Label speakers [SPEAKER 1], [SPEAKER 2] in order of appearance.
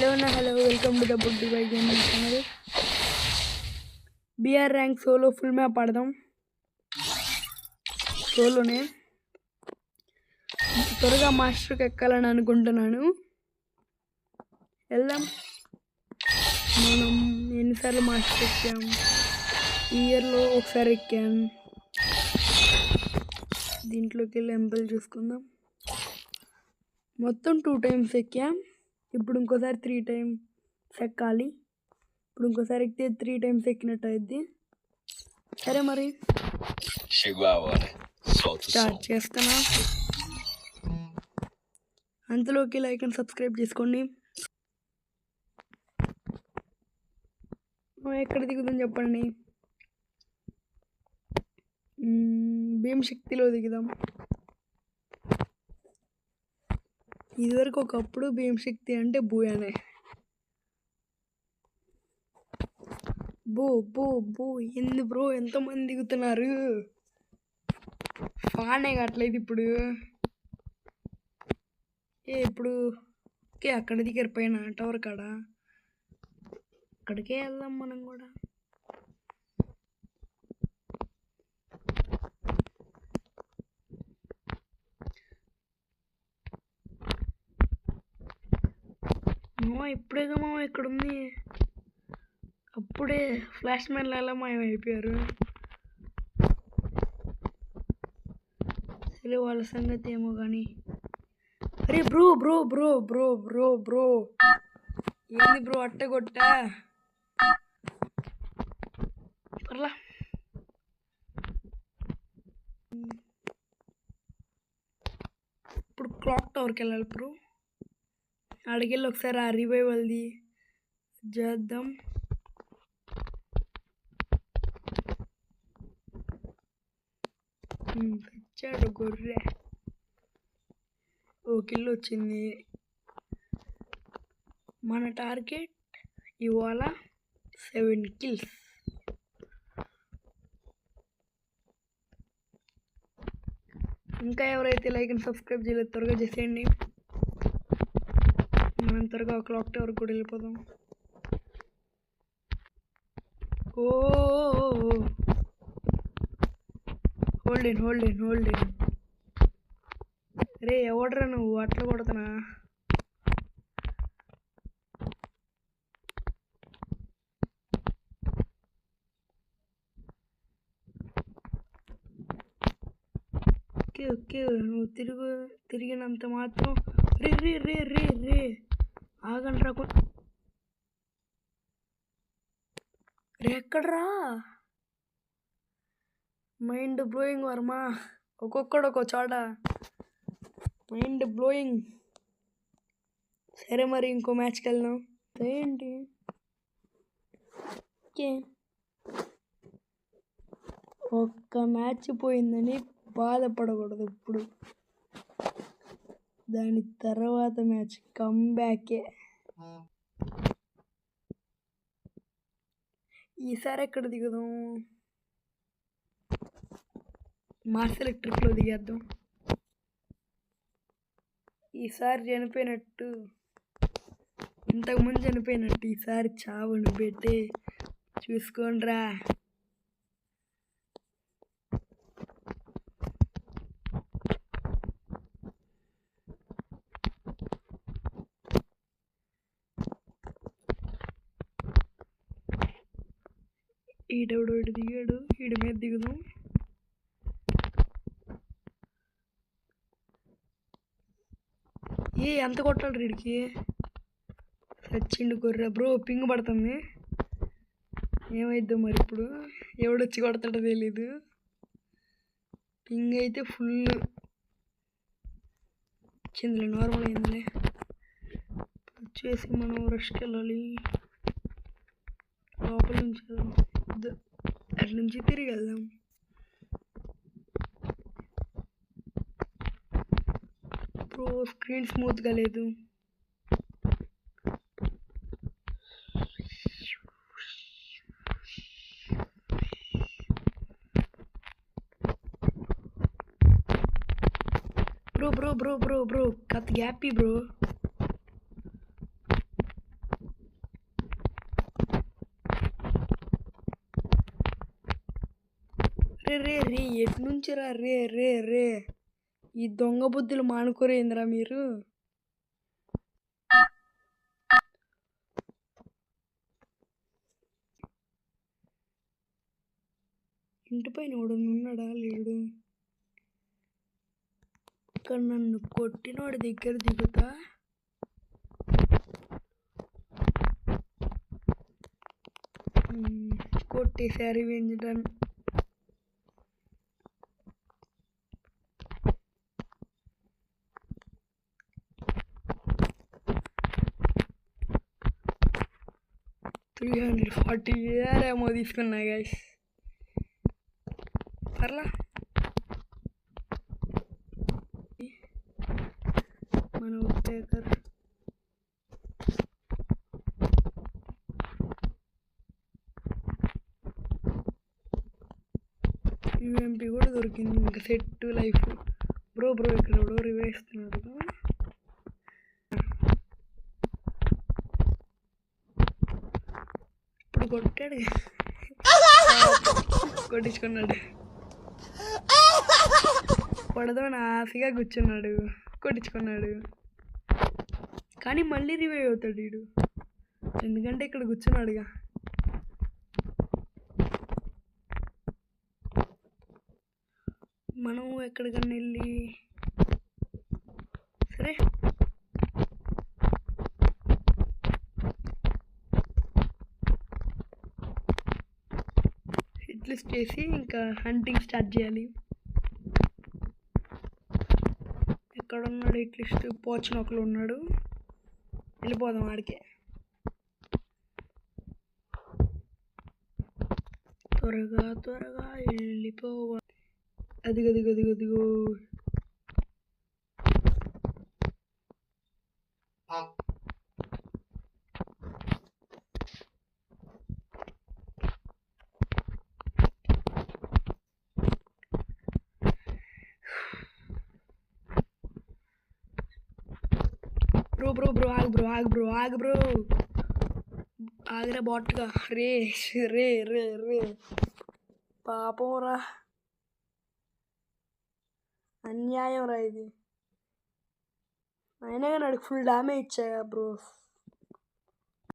[SPEAKER 1] Hello, welcome to the Book Divide Gaming channel. BR rank solo full map ఆడదాం. సోలోనే త్వరగా మాస్టర్కి ఎక్కాలని అనుకుంటున్నాను. వెళ్దాం. మనం ఎన్నిసార్లు మాస్టర్ ఎక్కాం? ఈ ఇయర్లో ఒకసారి ఎక్కాను. దీంట్లోకి వెళ్ళి ఎంపల్ చూసుకుందాం. మొత్తం 2 times ఎక్కాం. ఇప్పుడు ఇంకోసారి 3 times ఎక్కాలి. ఇప్పుడు ఇంకోసారి ఎక్కితే 3 times ఎక్కినట్టు అయింది. సరే మరి స్టార్ట్ చేస్తానా? అంతలోకి లైక్ అండ్ సబ్స్క్రైబ్ చేసుకోండి. ఎక్కడ దిగుదాం చెప్పండి. భీమశక్తిలో దిగుదాం. ఇదివరకు ఒకప్పుడు భీమశక్తి అంటే బూయానే. బో ఎందు బ్రో ఎంతమంది దిగుతున్నారు? ఫానే కట్టలేదు ఇప్పుడు. ఇప్పుడు ఓకే, అక్కడ దిగారు పైన టవర్ కాడ. అక్కడికే వెళ్దాం మనం కూడా. ఇప్పుడేగా మామ ఇక్కడ ఉంది. అప్పుడే ఫ్లాష్ మ్యాన్లు ఎలా మాయమైపోయారు. సరే వాళ్ళ సంగతి ఏమో కానీ. అరే bro bro bro bro bro bro ఏంది బ్రో అట్టగొట్టా? పర్లా. ఇప్పుడు క్లాక్ టవర్కి వెళ్ళాలి బ్రో. అడిగెళ్ళి ఒకసారి ఆ రివైవల్ది చేద్దాం. తెచ్చాడు గొర్రె. ఓ కిల్ వచ్చింది. మన టార్గెట్ ఇవాళ 7 kills. ఇంకా ఎవరైతే లైక్ అండ్ సబ్స్క్రైబ్ చేయలేదు త్వరగా చేసేయండి. మనం త్వరగా క్లాక్ టవర్ కూడా వెళ్ళిపోదాం. ఓ హోల్డ్ ఇన్. రే ఎవడరా నువ్వు? అట్లా కొడతానా? ఓకే నువ్వు తిరిగినంత మాత్రం రే ఆగండ్రా. రే ఎక్కడ్రా? Mind blowing Varma. ఒక్కొక్కడు ఒక్కో చోట మైండ్ బ్లోయింగ్. సరే మరి ఇంకో మ్యాచ్కి వెళ్దాం. ఏంటి ఒక్క మ్యాచ్ పోయిందని బాధపడకూడదు. ఇప్పుడు దాని తర్వాత మ్యాచ్ కమ్బ్యాకే. ఈసారి ఎక్కడ దిగుదాం? మార్స్ ఎలక్ట్రిక్లో దిగేద్దాం. ఈసారి చనిపోయినట్టు, ఇంతకుముందు చనిపోయినట్టు ఈసారి చావును పెట్టి చూసుకోండిరా. ఈడెవడో ఇటు దిగాడు. ఈడి మీద దిగుదాం. ఎంత కొట్టాడు వీడికి? సచ్చిండు గొర్రె. బ్రో పింగ్ పడుతుంది. ఏమైద్దో మరి ఇప్పుడు. ఎవడొచ్చి కొడతాడో తెలీదు. పింగ్ అయితే ఫుల్ వచ్చిందిలే, నార్మల్ అయిందిలే. వచ్చేసి మనం రష్కి వెళ్ళాలి. లోపల నుంచి అటు నుంచి తిరిగి వెళ్దాం. బ్రో స్క్రీన్ స్మూత్గా లేదు. బ్రో కత్ గ్యాపీ బ్రో. రే రే రే ఎటు నుంచి రా రే రే రే ఈ దొంగ బుద్ధులు మానుకోరేందిరా మీరు. ఇంటి పైన ఉన్నాడా లేడు. ఇక్కడ నన్ను కొట్టినోడి దగ్గర దిగుతా. కొట్టేసారి వెంజడం. $340 ఏమో తీసుకున్నా గైస్. పర్లా మన ఉత్తేకర్ యూఎంపీ కూడా దొరికింది. ఇంకా సెట్ లైఫ్. బ్రో ఇక్కడ ఎవడో రివేస్తున్నాడు. ఇప్పుడు కొట్టాడు, కొట్టించుకున్నాడు. కొడదామని ఆశగా కూర్చున్నాడు, కొట్టించుకున్నాడు. కానీ మళ్ళీ రివైవ్ అవుతాడు వీడు, ఎందుకంటే ఇక్కడ కూర్చున్నాడుగా. మనం ఎక్కడికన్నా వెళ్ళి సరే హిట్ లిస్ట్ చేసి ఇంకా హంటింగ్ స్టార్ట్ చేయాలి. ఎక్కడ ఉన్నాడు హిట్ లిస్ట్? పోచనొకలు ఉన్నాడు, వెళ్ళిపోదాం ఆడికే. త్వరగా వెళ్ళిపోవా. అదిగో బ్రో ఆగరా బాట్గా. రే రే రే రే పాపం రా, అన్యాయం రా ఇది. అయినా కానీ వాడికి ఫుల్ డ్యామేజ్ ఇచ్చాయా బ్రో.